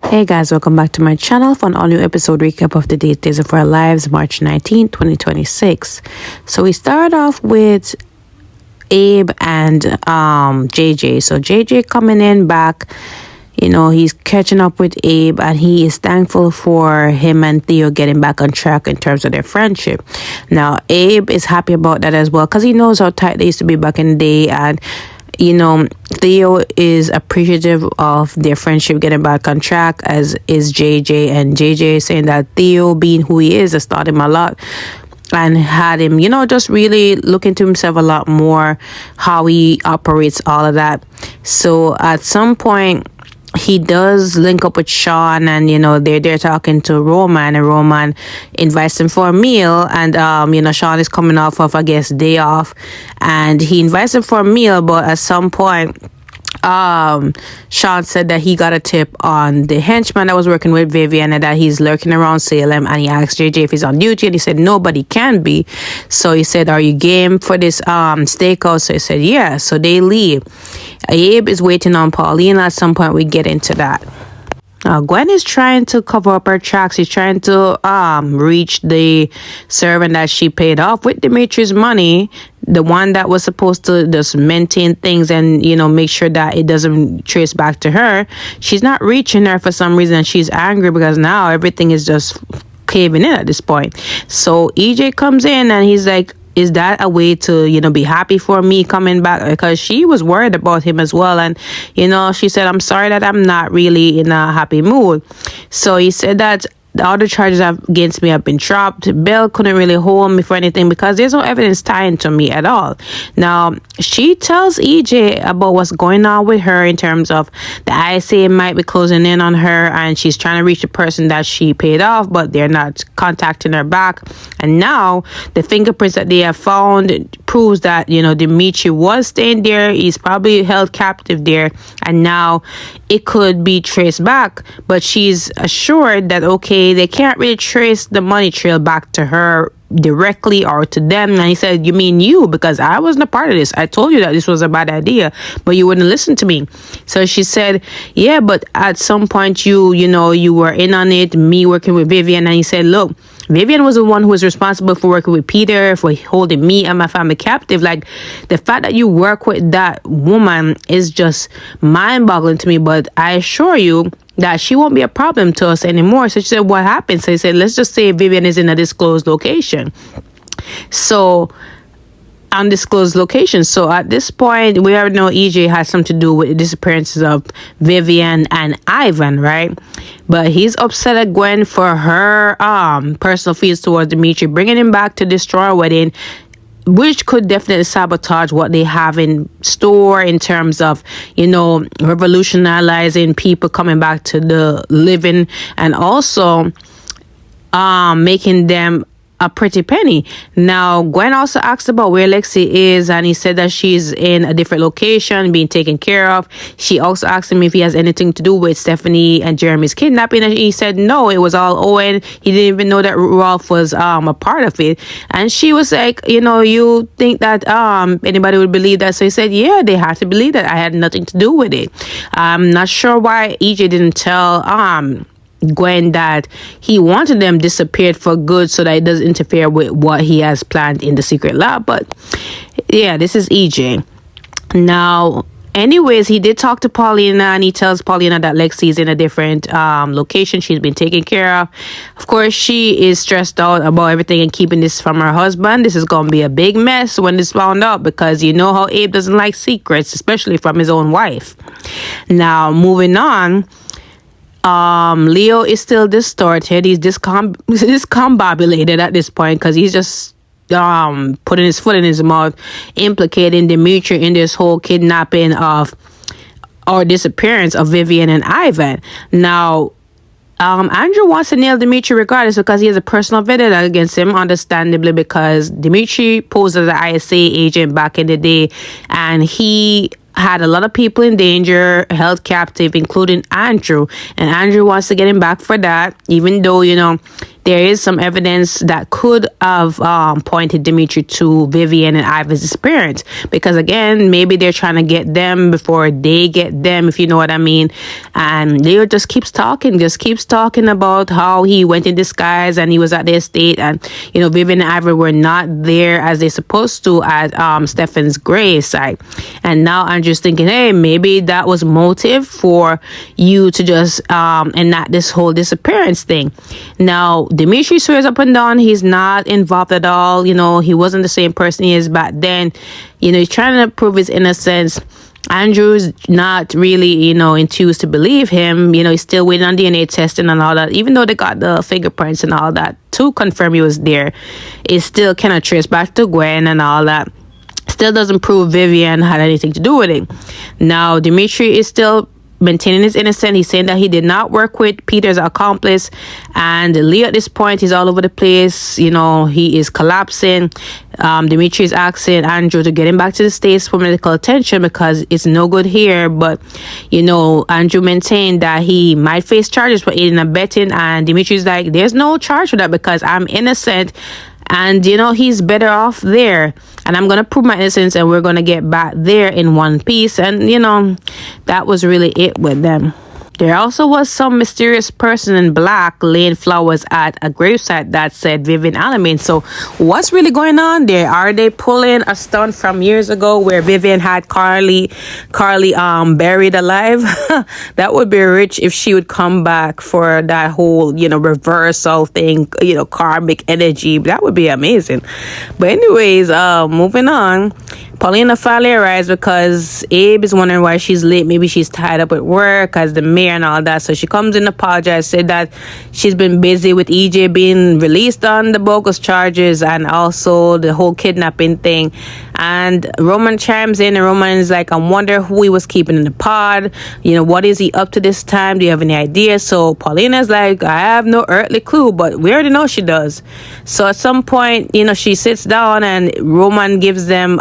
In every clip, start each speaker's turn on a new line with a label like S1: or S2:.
S1: Hey guys, welcome back to my channel for an all new episode recap of the Daysofourlives, March 19, 2026. So we start off with Abe and JJ. So JJ coming in back, he's catching up with Abe and he is thankful for him and Theo getting back on track in terms of their friendship. Now Abe is happy about that as well because he knows how tight they used to be back in the day, and Theo is appreciative of their friendship getting back on track, as is JJ. And JJ is saying that Theo, being who he is, has taught him a lot and had him, just really look into himself a lot more, how he operates, all of that. So at some point, he does link up with Sean, and they're talking to Roman, and Roman invites him for a meal, and Sean is coming off of, I guess, day off, and he invites him for a meal. But at some point, Sean said that he got a tip on the henchman that was working with Vivian and that he's lurking around Salem, and he asked JJ if he's on duty, and he said nobody can be. So he said, are you game for this stakeout? So he said yeah. So they leave. Abe is waiting on Paulina. At some point we get into that. Gwen is trying to cover up her tracks. She's trying to reach the servant that she paid off with Dimitri's money, the one that was supposed to just maintain things and make sure that it doesn't trace back to her. She's not reaching her for some reason. She's angry because now everything is just caving in at this point. So EJ comes in and he's like, is that a way to, be happy for me coming back? Because she was worried about him as well. And, she said, I'm sorry that I'm not really in a happy mood. So he said that all the charges against me have been dropped. Bill couldn't really hold me for anything because there's no evidence tying to me at all. Now, she tells EJ about what's going on with her in terms of the ISA might be closing in on her, and she's trying to reach the person that she paid off, but they're not contacting her back. And now the fingerprints that they have found proves that, Dimitri was staying there. He's probably held captive there, and now it could be traced back. But she's assured that, okay, they can't really trace the money trail back to her directly or to them. And he said, you mean you? Because I wasn't a part of this. I told you that this was a bad idea, but you wouldn't listen to me. So she said, yeah, but at some point you were in on it, me working with Vivian. And he said, look, Vivian was the one who was responsible for working with Peter, for holding me and my family captive. Like, the fact that you work with that woman is just mind-boggling to me. But I assure you that she won't be a problem to us anymore. So she said, what happened? So he said, let's just say Vivian is in a disclosed location. So undisclosed location. So at this point, we already know EJ has something to do with the disappearances of Vivian and Ivan, right? But he's upset at Gwen for her personal feelings towards Dimitri, bringing him back to destroy a wedding, which could definitely sabotage what they have in store in terms of, revolutionizing people coming back to the living, and also making them a pretty penny. Now, Gwen also asked about where Lexi is, and he said that she's in a different location, being taken care of. She also asked him if he has anything to do with Stephanie and Jeremy's kidnapping, and he said no, it was all Owen. He didn't even know that Rolf was a part of it. And she was like, you think that anybody would believe that? So he said, yeah, they had to believe that I had nothing to do with it. I'm not sure why EJ didn't tell Gwen that he wanted them disappeared for good so that it doesn't interfere with what he has planned in the secret lab. But yeah, this is EJ. Now, anyways, he did talk to Paulina, and he tells Paulina that Lexi is in a different location. She's been taken care of. Of course, she is stressed out about everything and keeping this from her husband. This is going to be a big mess when it's found out, because you know how Abe doesn't like secrets, especially from his own wife. Now, moving on. Leo is still distorted. He's discombobulated at this point because he's just putting his foot in his mouth, implicating Dimitri in this whole kidnapping of or disappearance of Vivian and Ivan. Now, Andrew wants to nail Dimitri regardless because he has a personal vendetta against him, understandably, because Dimitri posed as an ISA agent back in the day, and he had a lot of people in danger, held captive, including Andrew. And Andrew wants to get him back for that, even though, there is some evidence that could have pointed Dimitri to Vivian and Ivan's disappearance, because again, maybe they're trying to get them before they get them, if you know what I mean. And Leo just keeps talking about how he went in disguise and he was at the estate, and Vivian and Ivan were not there as they're supposed to at Stefan's grave site. And now I'm just thinking, hey, maybe that was motive for you to just enact this whole disappearance thing. Now Dimitri swears up and down he's not involved at all. He wasn't the same person he is back then. He's trying to prove his innocence. Andrew's not really, enthused to believe him. He's still waiting on DNA testing and all that. Even though they got the fingerprints and all that to confirm he was there, it still cannot trace back to Gwen and all that. Still doesn't prove Vivian had anything to do with it. Now, Dimitri is still maintaining his innocence. He's saying that he did not work with Peter's accomplice. And Leo at this point, he's all over the place. He is collapsing. Dimitri is asking Andrew to get him back to the States for medical attention because it's no good here. But, Andrew maintained that he might face charges for aiding and abetting. And Dimitri's like, there's no charge for that because I'm innocent. And, he's better off there. And I'm going to prove my innocence and we're going to get back there in one piece. And, that was really it with them. There also was some mysterious person in black laying flowers at a gravesite that said Vivian Alamein. So what's really going on there? Are they pulling a stunt from years ago where Vivian had Carly buried alive? That would be rich if she would come back for that whole, reversal thing, karmic energy. That would be amazing. But anyways, moving on. Paulina finally arrives because Abe is wondering why she's late. Maybe she's tied up at work as the mayor and all that. So she comes in, apologizes, said that she's been busy with EJ being released on the bogus charges and also the whole kidnapping thing. And Roman chimes in and Roman is like, I wonder who he was keeping in the pod. What is he up to this time? Do you have any ideas? So Paulina's like, I have no earthly clue, but we already know she does. So at some point, she sits down and Roman gives them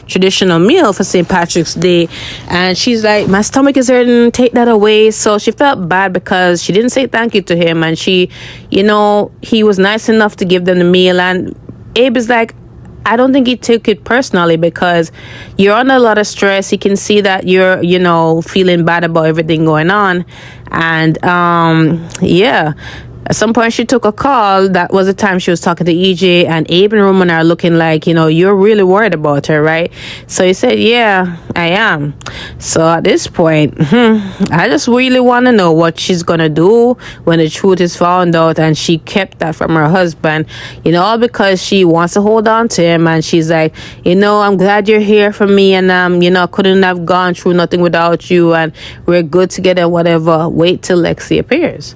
S1: traditional meal for St. Patrick's Day, and she's like, my stomach is hurting, take that away. So she felt bad because she didn't say thank you to him, and she, he was nice enough to give them the meal. And Abe is like, I don't think he took it personally because you're under a lot of stress. He can see that you're, feeling bad about everything going on. And yeah. At some point, she took a call. That was the time she was talking to EJ, and Abe and Roman are looking like, you're really worried about her, right? So he said, yeah, I am. So at this point, I just really want to know what she's going to do when the truth is found out. And she kept that from her husband, all because she wants to hold on to him. And she's like, I'm glad you're here for me. And, I couldn't have gone through nothing without you. And we're good together, whatever. Wait till Lexi appears.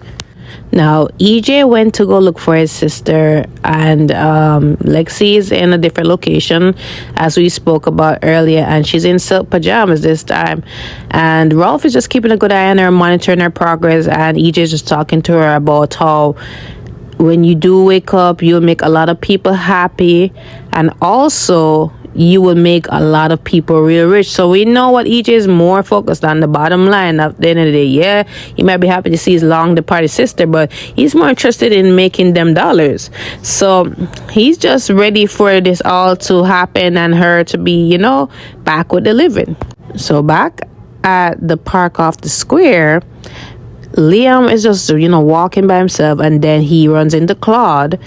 S1: Now, EJ went to go look for his sister, and Lexi is in a different location, as we spoke about earlier, and she's in silk pajamas this time. And Rolf is just keeping a good eye on her, monitoring her progress, and EJ is just talking to her about how when you do wake up, you'll make a lot of people happy, and also you will make a lot of people real rich. So we know what EJ is more focused on, the bottom line. At the end of the day, yeah, he might be happy to see his long departed sister, but he's more interested in making them dollars. So he's just ready for this all to happen and her to be, back with the living. So back at the park off the square, Liam is just, walking by himself, and then he runs into Claude,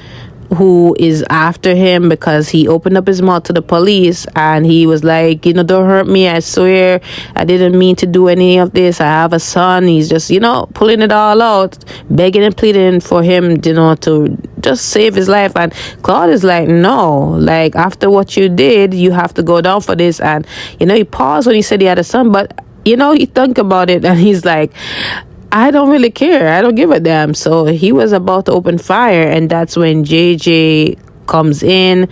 S1: who is after him because he opened up his mouth to the police and he was like, don't hurt me, I swear I didn't mean to do any of this, I have a son. He's just, pulling it all out, begging and pleading for him, to just save his life. And Claude is like, no, like, after what you did, you have to go down for this. And he paused when he said he had a son, but he think about it and he's like, I don't really care. I don't give a damn. So he was about to open fire, and that's when JJ comes in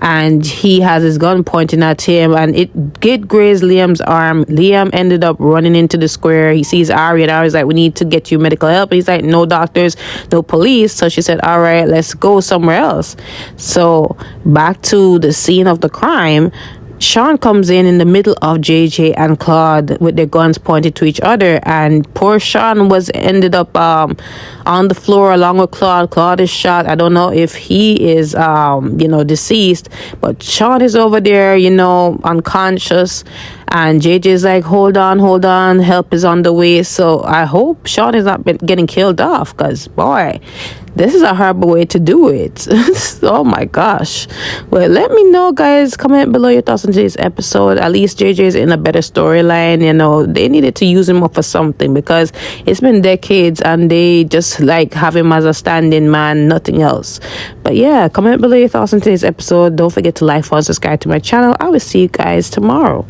S1: and he has his gun pointing at him, and it grazed Liam's arm. Liam ended up running into the square. He sees Ari, and Ari's like, we need to get you medical help. And he's like, no doctors, no police. So she said, all right, let's go somewhere else. So back to the scene of the crime. Sean comes in the middle of JJ and Claude with their guns pointed to each other, and poor Sean was ended up on the floor along with Claude. Claude is shot. I don't know if he is deceased, but Sean is over there, unconscious, and JJ is like, hold on, help is on the way. So I hope Sean is not getting killed off, because boy, this is a horrible way to do it. Oh my gosh. Well, let me know, guys. Comment below your thoughts on today's episode. At least JJ is in a better storyline. They needed to use him up for something, because it's been decades and they just like have him as a stand-in man, nothing else. But yeah, comment below your thoughts on today's episode. Don't forget to like, follow, subscribe to my channel. I will see you guys tomorrow.